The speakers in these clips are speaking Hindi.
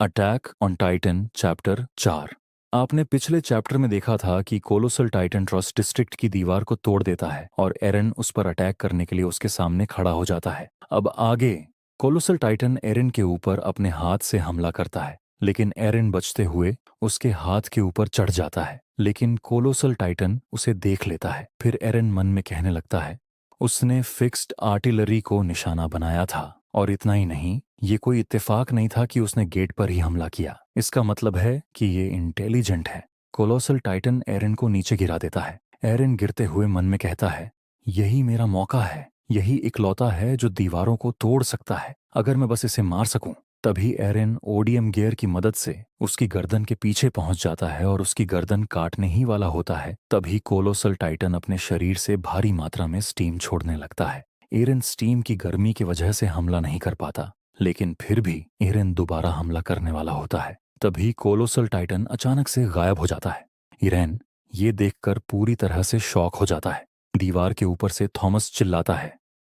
Attack on Titan chapter 4। आपने पिछले चैप्टर में देखा था कि कोलोसल टाइटन ट्रॉस डिस्ट्रिक्ट की दीवार को तोड़ देता है और एरन उस पर अटैक करने के लिए उसके सामने खड़ा हो जाता है। अब आगे कोलोसल टाइटन एरन के ऊपर अपने हाथ से हमला करता है, लेकिन एरन बचते हुए उसके हाथ के ऊपर चढ़ जाता है। लेकिन कोलोसल टाइटन उसे देख लेता है। फिर एरन मन में कहने लगता है, उसने फिक्स्ड आर्टिलरी को निशाना बनाया था। और इतना ही नहीं, ये कोई इत्तेफाक नहीं था कि उसने गेट पर ही हमला किया। इसका मतलब है कि ये इंटेलिजेंट है। कोलोसल टाइटन एरन को नीचे गिरा देता है। एरन गिरते हुए मन में कहता है, यही मेरा मौका है, यही इकलौता है जो दीवारों को तोड़ सकता है। अगर मैं बस इसे मार सकूं। तभी एरन ओडियम गियर की मदद से उसकी गर्दन के पीछे पहुंच जाता है और उसकी गर्दन काटने ही वाला होता है। तभी कोलोसल टाइटन अपने शरीर से भारी मात्रा में स्टीम छोड़ने लगता है। एरन स्टीम की गर्मी की वजह से हमला नहीं कर पाता, लेकिन फिर भी एरन दोबारा हमला करने वाला होता है। तभी कोलोसल टाइटन अचानक से गायब हो जाता है। एरन ये देखकर पूरी तरह से शॉक हो जाता है। दीवार के ऊपर से थॉमस चिल्लाता है,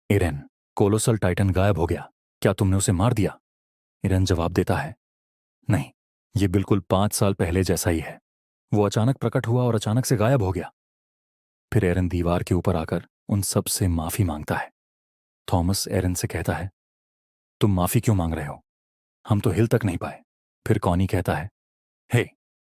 एरन, कोलोसल टाइटन गायब हो गया, क्या तुमने उसे मार दिया? एरन जवाब देता है, नहीं, ये बिल्कुल 5 साल पहले जैसा ही है। वो अचानक प्रकट हुआ और अचानक से गायब हो गया। फिर एरन दीवार के ऊपर आकर उन सब से माफी मांगता है। थॉमस एरन से कहता है, तुम माफी क्यों मांग रहे हो? हम तो हिल तक नहीं पाए। फिर कॉनी कहता है, हे,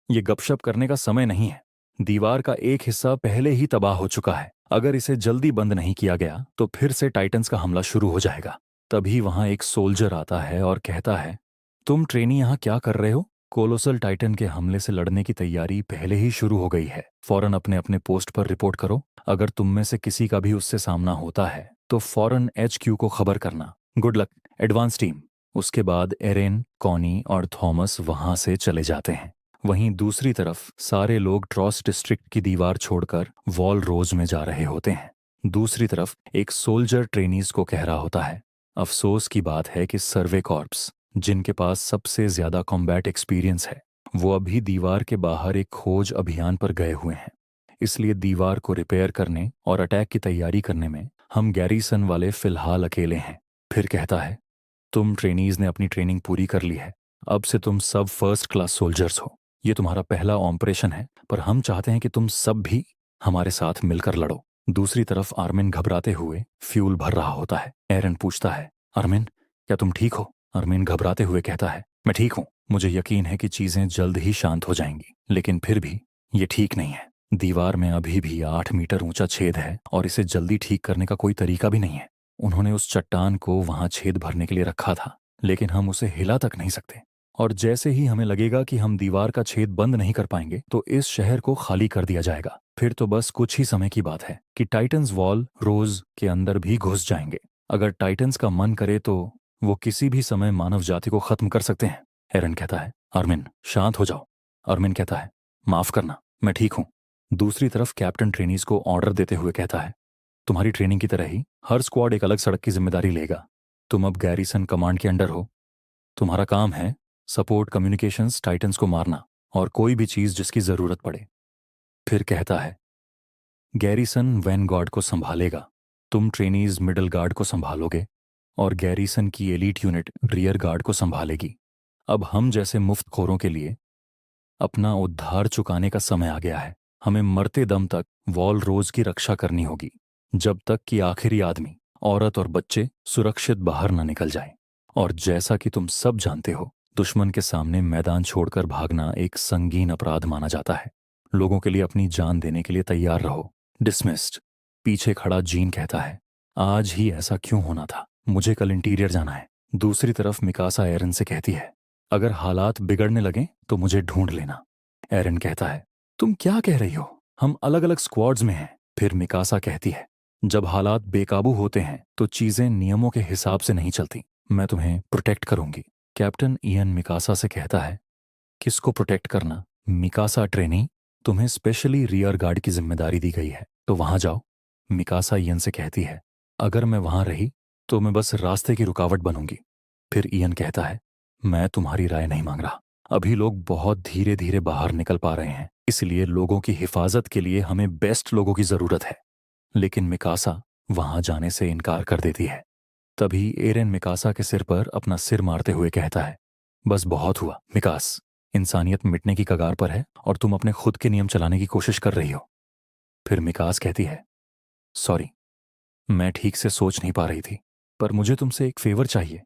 ये गपशप करने का समय नहीं है। दीवार का एक हिस्सा पहले ही तबाह हो चुका है। अगर इसे जल्दी बंद नहीं किया गया तो फिर से टाइटन्स का हमला शुरू हो जाएगा। तभी वहां एक सोल्जर आता है और कहता है, तुम ट्रेनी यहाँ क्या कर रहे हो? कोलोसल टाइटन के हमले से लड़ने की तैयारी पहले ही शुरू हो गई है। फौरन अपने अपने पोस्ट पर रिपोर्ट करो। अगर तुम में से किसी का भी उससे सामना होता है तो फौरन HQ को खबर करना। Good luck, advance team. उसके बाद एरेन, कॉनी और थॉमस वहां से चले जाते हैं। वहीं दूसरी तरफ सारे लोग ट्रॉस डिस्ट्रिक्ट की दीवार छोड़कर वॉल रोज में जा रहे होते हैं। दूसरी तरफ एक सोल्जर ट्रेनीज को कह रहा होता है, अफसोस की बात है कि सर्वे कॉर्प्स, जिनके पास सबसे ज्यादा कॉम्बैट एक्सपीरियंस है, वो अभी दीवार के बाहर एक खोज अभियान पर गए हुए हैं। इसलिए दीवार को रिपेयर करने और अटैक की तैयारी करने में हम गैरीसन वाले फिलहाल अकेले हैं। फिर कहता है, तुम ट्रेनीज ने अपनी ट्रेनिंग पूरी कर ली है। अब से तुम सब फर्स्ट क्लास सोल्जर्स हो। ये तुम्हारा पहला ऑपरेशन है, पर हम चाहते हैं कि तुम सब भी हमारे साथ मिलकर लड़ो। दूसरी तरफ आर्मिन घबराते हुए फ्यूल भर रहा होता है। एरन पूछता है, आर्मिन, क्या तुम ठीक हो? आर्मिन घबराते हुए कहता है, मैं ठीक हूं। मुझे यकीन है कि चीजें जल्द ही शांत हो जाएंगी, लेकिन फिर भी ये ठीक नहीं है। दीवार में अभी भी 8 मीटर ऊंचा छेद है और इसे जल्दी ठीक करने का कोई तरीका भी नहीं है। उन्होंने उस चट्टान को वहां छेद भरने के लिए रखा था, लेकिन हम उसे हिला तक नहीं सकते। और जैसे ही हमें लगेगा कि हम दीवार का छेद बंद नहीं कर पाएंगे तो इस शहर को खाली कर दिया जाएगा। फिर तो बस कुछ ही समय की बात है कि टाइटन्स वॉल रोज के अंदर भी घुस जाएंगे। अगर टाइटन्स का मन करे तो वो किसी भी समय मानव जाति को खत्म कर सकते हैं। एरन कहता है, आर्मिन, शांत हो जाओ। आर्मिन कहता है, माफ करना, मैं ठीक हूं। दूसरी तरफ कैप्टन ट्रेनीज को ऑर्डर देते हुए कहता है, तुम्हारी ट्रेनिंग की तरह ही हर स्क्वाड एक अलग सड़क की जिम्मेदारी लेगा। तुम अब गैरीसन कमांड के अंडर हो। तुम्हारा काम है सपोर्ट कम्युनिकेशंस टाइटन्स को मारना और कोई भी चीज जिसकी जरूरत पड़े। फिर कहता है, गैरीसन वैनगार्ड को संभालेगा, तुम ट्रेनीज मिडल गार्ड को संभालोगे और गैरीसन की एलीट यूनिट रियर गार्ड को संभालेगी। अब हम जैसे मुफ्तखोरों के लिए अपना उद्धार चुकाने का समय आ गया है। हमें मरते दम तक वॉल रोज की रक्षा करनी होगी, जब तक कि आखिरी आदमी, औरत और बच्चे सुरक्षित बाहर न निकल जाए। और जैसा कि तुम सब जानते हो, दुश्मन के सामने मैदान छोड़कर भागना एक संगीन अपराध माना जाता है। लोगों के लिए अपनी जान देने के लिए तैयार रहो। डिसमिस्ड। पीछे खड़ा जीन कहता है, आज ही ऐसा क्यों होना था? मुझे कल इंटीरियर जाना है। दूसरी तरफ मिकासा एरन से कहती है, अगर हालात बिगड़ने लगे तो मुझे ढूंढ लेना। एरन कहता है, तुम क्या कह रही हो? हम अलग अलग स्क्वाड्स में हैं। फिर मिकासा कहती है, जब हालात बेकाबू होते हैं तो चीजें नियमों के हिसाब से नहीं चलती। मैं तुम्हें प्रोटेक्ट करूंगी। कैप्टन इयन मिकासा से कहता है, किसको प्रोटेक्ट करना? मिकासा ट्रेनी, तुम्हें स्पेशली रियर गार्ड की जिम्मेदारी दी गई है, तो वहां जाओ। मिकासा इयन से कहती है, अगर मैं वहां रही तो मैं बस रास्ते की रुकावट बनूंगी। फिर इयन कहता है, मैं तुम्हारी राय नहीं मांग रहा। अभी लोग बहुत धीरे धीरे बाहर निकल पा रहे हैं, इसलिए लोगों की हिफाजत के लिए हमें बेस्ट लोगों की जरूरत है। लेकिन मिकासा वहां जाने से इनकार कर देती है। तभी एरन मिकासा के सिर पर अपना सिर मारते हुए कहता है, बस बहुत हुआ विकास। इंसानियत मिटने की कगार पर है और तुम अपने खुद के नियम चलाने की कोशिश कर रही हो। फिर मिकास कहती है, सॉरी, मैं ठीक से सोच नहीं पा रही थी, पर मुझे तुमसे एक फेवर चाहिए,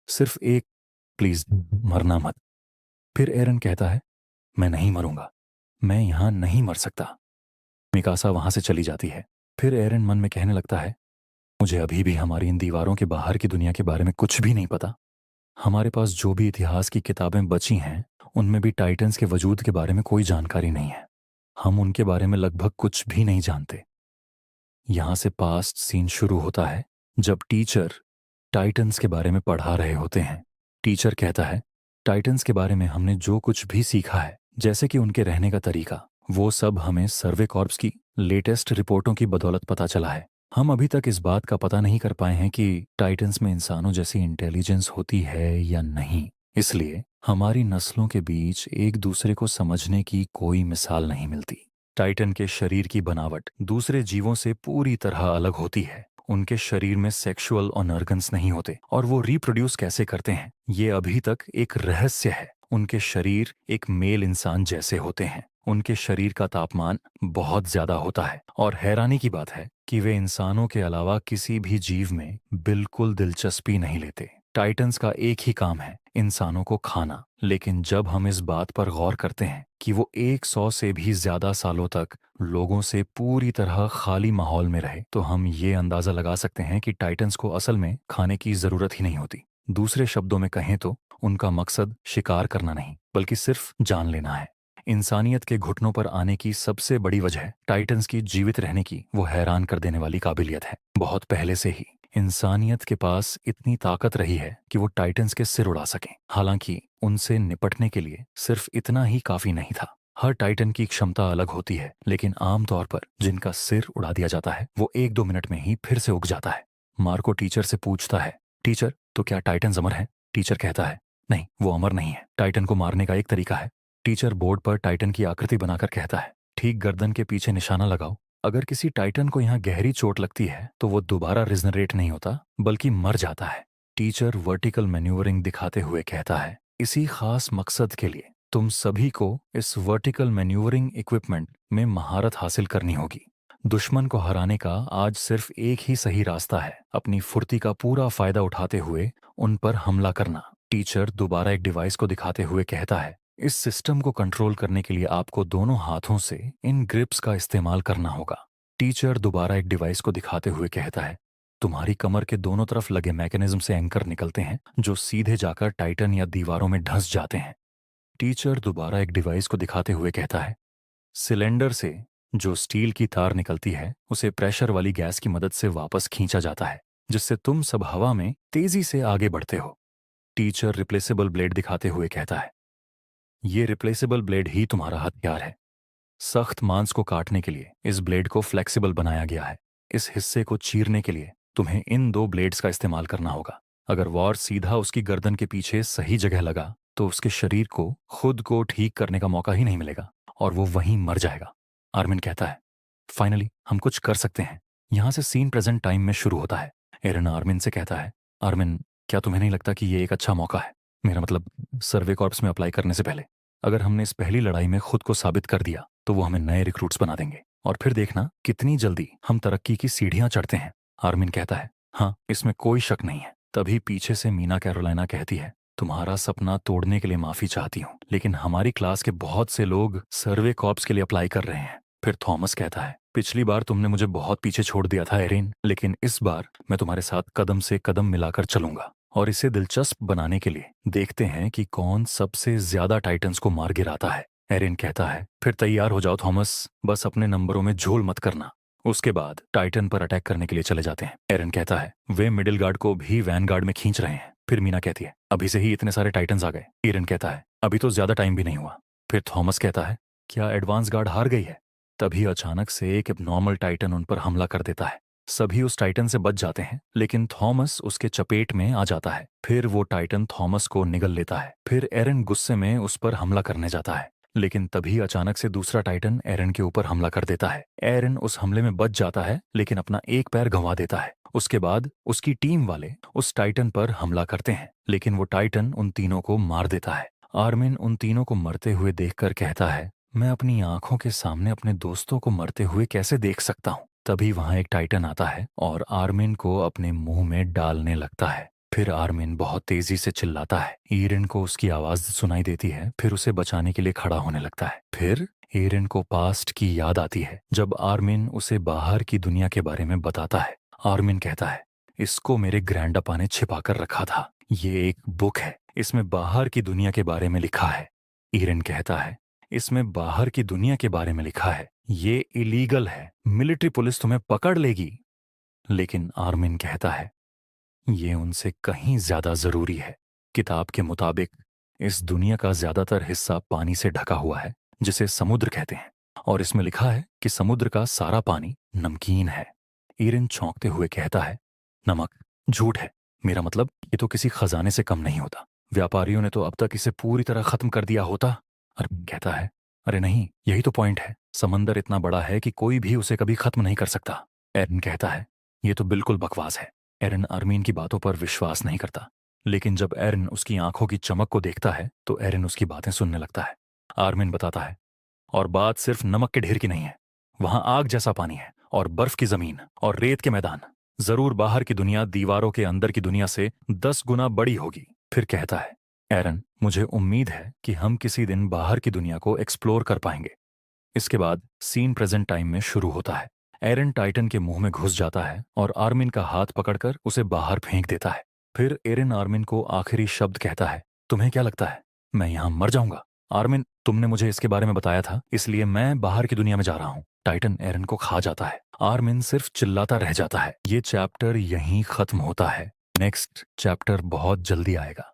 सिर्फ एक, प्लीज मरना मत। फिर एरन कहता है, मैं नहीं मरूंगा, मैं यहां नहीं मर सकता। मिकासा वहां से चली जाती है। फिर एरन मन में कहने लगता है, मुझे अभी भी हमारी इन दीवारों के बाहर की दुनिया के बारे में कुछ भी नहीं पता। हमारे पास जो भी इतिहास की किताबें बची हैं उनमें भी टाइटन्स के वजूद के बारे में कोई जानकारी नहीं है। हम उनके बारे में लगभग कुछ भी नहीं जानते। यहां से पास्ट सीन शुरू होता है जब टीचर टाइटन्स के बारे में पढ़ा रहे होते हैं। टीचर कहता है, टाइटन्स के बारे में हमने जो कुछ भी सीखा है, जैसे कि उनके रहने का तरीका, वो सब हमें सर्वे कॉर्प्स की लेटेस्ट रिपोर्टों की बदौलत पता चला है। हम अभी तक इस बात का पता नहीं कर पाए हैं कि टाइटन्स में इंसानों जैसी इंटेलिजेंस होती है या नहीं। इसलिए हमारी नस्लों के बीच एक दूसरे को समझने की कोई मिसाल नहीं मिलती। टाइटन के शरीर की बनावट दूसरे जीवों से पूरी तरह अलग होती है। उनके शरीर में सेक्सुअल ऑर्गन्स नहीं होते और वो रिप्रोड्यूस कैसे करते हैं ये अभी तक एक रहस्य है। उनके शरीर एक मेल इंसान जैसे होते हैं। उनके शरीर का तापमान बहुत ज्यादा होता है और हैरानी की बात है कि वे इंसानों के अलावा किसी भी जीव में बिल्कुल दिलचस्पी नहीं लेते। टाइटन्स का एक ही काम है, इंसानों को खाना। लेकिन जब हम इस बात पर गौर करते हैं कि वो 100 से भी ज्यादा सालों तक लोगों से पूरी तरह खाली माहौल में रहे, तो हम ये अंदाजा लगा सकते हैं कि टाइटन्स को असल में खाने की जरूरत ही नहीं होती। दूसरे शब्दों में कहें तो उनका मकसद शिकार करना नहीं, बल्कि सिर्फ जान लेना है। इंसानियत के घुटनों पर आने की सबसे बड़ी वजह टाइटन्स की जीवित रहने की वो हैरान कर देने वाली काबिलियत है। बहुत पहले से ही इंसानियत के पास इतनी ताकत रही है कि वो टाइटन्स के सिर उड़ा सकें। हालांकि उनसे निपटने के लिए सिर्फ इतना ही काफी नहीं था। हर टाइटन की क्षमता अलग होती है, लेकिन आमतौर पर जिनका सिर उड़ा दिया जाता है वो 1-2 मिनट में ही फिर से उग जाता है। मार्को टीचर से पूछता है, टीचर, तो क्या टाइटन अमर है? टीचर कहता है, नहीं, वो अमर नहीं है। टाइटन को मारने का एक तरीका है। टीचर बोर्ड पर टाइटन की आकृति बनाकर कहता है, ठीक गर्दन के पीछे निशाना लगाओ। अगर किसी टाइटन को यहाँ गहरी चोट लगती है तो वो दोबारा रिजनरेट नहीं होता, बल्कि मर जाता है। टीचर वर्टिकल मैन्यूवरिंग दिखाते हुए कहता है, इसी खास मकसद के लिए तुम सभी को इस वर्टिकल मैन्यूवरिंग इक्विपमेंट में महारत हासिल करनी होगी। दुश्मन को हराने का आज सिर्फ एक ही सही रास्ता है, अपनी फुर्ती का पूरा फायदा उठाते हुए उन पर हमला करना। टीचर दोबारा एक डिवाइस को दिखाते हुए कहता है, इस सिस्टम को कंट्रोल करने के लिए आपको दोनों हाथों से इन ग्रिप्स का इस्तेमाल करना होगा। टीचर दोबारा एक डिवाइस को दिखाते हुए कहता है, तुम्हारी कमर के दोनों तरफ लगे मैकेनिज्म से एंकर निकलते हैं जो सीधे जाकर टाइटन या दीवारों में धंस जाते हैं। टीचर दोबारा एक डिवाइस को दिखाते हुए कहता है, सिलेंडर से जो स्टील की तार निकलती है उसे प्रेशर वाली गैस की मदद से वापस खींचा जाता है, जिससे तुम सब हवा में तेजी से आगे बढ़ते हो। टीचर रिप्लेसेबल ब्लेड दिखाते हुए कहता है, ये रिप्लेसेबल ब्लेड ही तुम्हारा हथियार है। सख्त मांस को काटने के लिए इस ब्लेड को फ्लेक्सिबल बनाया गया है। इस हिस्से को चीरने के लिए तुम्हें इन 2 ब्लेड्स का इस्तेमाल करना होगा। अगर वॉर सीधा उसकी गर्दन के पीछे सही जगह लगा तो उसके शरीर को खुद को ठीक करने का मौका ही नहीं मिलेगा और वो वहीं मर जाएगा। आर्मिन कहता है, फाइनली हम कुछ कर सकते हैं। यहां से सीन प्रेजेंट टाइम में शुरू होता है। एरन आर्मिन से कहता है, आर्मिन, क्या तुम्हें नहीं लगता कि ये एक अच्छा मौका है? मेरा मतलब सर्वे कॉर्प्स में अप्लाई करने से पहले। अगर हमने इस पहली लड़ाई में खुद को साबित कर दिया तो वो हमें नए रिक्रूट्स बना देंगे और फिर देखना कितनी जल्दी हम तरक्की की सीढ़ियां चढ़ते हैं। आर्मिन कहता है, हाँ, इसमें कोई शक नहीं है। तभी पीछे से मीना कैरोलाइना कहती है, तुम्हारा सपना तोड़ने के लिए माफी चाहती हूँ, लेकिन हमारी क्लास के बहुत से लोग सर्वे कॉर्प्स के लिए अप्लाई कर रहे हैं। फिर थॉमस कहता है, पिछली बार तुमने मुझे बहुत पीछे छोड़ दिया था एरिन, लेकिन इस बार मैं तुम्हारे साथ कदम से कदम मिलाकर चलूंगा और इसे दिलचस्प बनाने के लिए देखते हैं कि कौन सबसे ज्यादा टाइटन्स को मार गिराता है। एरिन कहता है, फिर तैयार हो जाओ थॉमस, बस अपने नंबरों में झोल मत करना। उसके बाद टाइटन पर अटैक करने के लिए चले जाते हैं। एरिन कहता है, वे मिडिल गार्ड को भी वैन गार्ड में खींच रहे हैं। फिर मीना कहती है, अभी से ही इतने सारे टाइटन्स आ गए। एरिन कहता है, अभी तो ज्यादा टाइम भी नहीं हुआ। फिर थॉमस कहता है, क्या एडवांस गार्ड हार गई है? तभी अचानक से एक एबनॉर्मल टाइटन उन पर हमला कर देता है। सभी उस टाइटन से बच जाते हैं, लेकिन थॉमस उसके चपेट में आ जाता है। फिर वो टाइटन थॉमस को निगल लेता है। फिर एरन गुस्से में उस पर हमला करने जाता है, लेकिन तभी अचानक से दूसरा टाइटन एरन के ऊपर हमला कर देता है। एरन उस हमले में बच जाता है, लेकिन अपना एक पैर गंवा देता है। उसके बाद उसकी टीम वाले उस टाइटन पर हमला करते हैं, लेकिन वो टाइटन उन तीनों को मार देता है। आर्मिन उन तीनों को मरते हुए देखकर कहता है, मैं अपनी आंखों के सामने अपने दोस्तों को मरते हुए कैसे देख सकता हूँ। तभी वहां एक टाइटन आता है और आर्मिन को अपने मुंह में डालने लगता है। फिर आर्मिन बहुत तेजी से चिल्लाता है। ईरिन को उसकी आवाज सुनाई देती है, फिर उसे बचाने के लिए खड़ा होने लगता है। फिर ईरिन को पास्ट की याद आती है जब आर्मिन उसे बाहर की दुनिया के बारे में बताता है। आर्मिन कहता है, इसको मेरे ग्रैंडअपा ने छिपा कर रखा था। ये एक बुक है, इसमें बाहर की दुनिया के बारे में लिखा है। ईरिन कहता है, इसमें बाहर की दुनिया के बारे में लिखा है, ये इलीगल है, मिलिट्री पुलिस तुम्हें पकड़ लेगी। लेकिन आर्मिन कहता है, ये उनसे कहीं ज्यादा जरूरी है। किताब के मुताबिक इस दुनिया का ज्यादातर हिस्सा पानी से ढका हुआ है, जिसे समुद्र कहते हैं, और इसमें लिखा है कि समुद्र का सारा पानी नमकीन है। ईरिन चौंकते हुए कहता है, नमक? झूठ है। मेरा मतलब, ये तो किसी खजाने से कम नहीं होता। व्यापारियों ने तो अब तक इसे पूरी तरह खत्म कर दिया होता। आर्मिन कहता है, अरे नहीं, यही तो पॉइंट है। समंदर इतना बड़ा है कि कोई भी उसे कभी खत्म नहीं कर सकता। एरन कहता है, ये तो बिल्कुल बकवास है। एरन आर्मीन की बातों पर विश्वास नहीं करता, लेकिन जब एरन उसकी आंखों की चमक को देखता है तो एरन उसकी बातें सुनने लगता है। आर्मिन बताता है, और बात सिर्फ नमक के ढेर की नहीं है। वहां आग जैसा पानी है, और बर्फ की जमीन, और रेत के मैदान। जरूर बाहर की दुनिया दीवारों के अंदर की दुनिया से 10 गुना बड़ी होगी। फिर कहता है, एरन, मुझे उम्मीद है कि हम किसी दिन बाहर की दुनिया को एक्सप्लोर कर पाएंगे। इसके बाद सीन प्रेजेंट टाइम में शुरू होता है। एरन टाइटन के मुंह में घुस जाता है और आर्मिन का हाथ पकड़कर उसे बाहर फेंक देता है। फिर एरन आर्मिन को आखिरी शब्द कहता है, तुम्हें क्या लगता है, मैं यहां मर जाऊंगा? आर्मिन, तुमने मुझे इसके बारे में बताया था, इसलिए मैं बाहर की दुनिया में जा रहा हूं। टाइटन एरन को खा जाता है। आर्मिन सिर्फ चिल्लाता रह जाता है। ये चैप्टर यहीं खत्म होता है। नेक्स्ट चैप्टर बहुत जल्दी आएगा।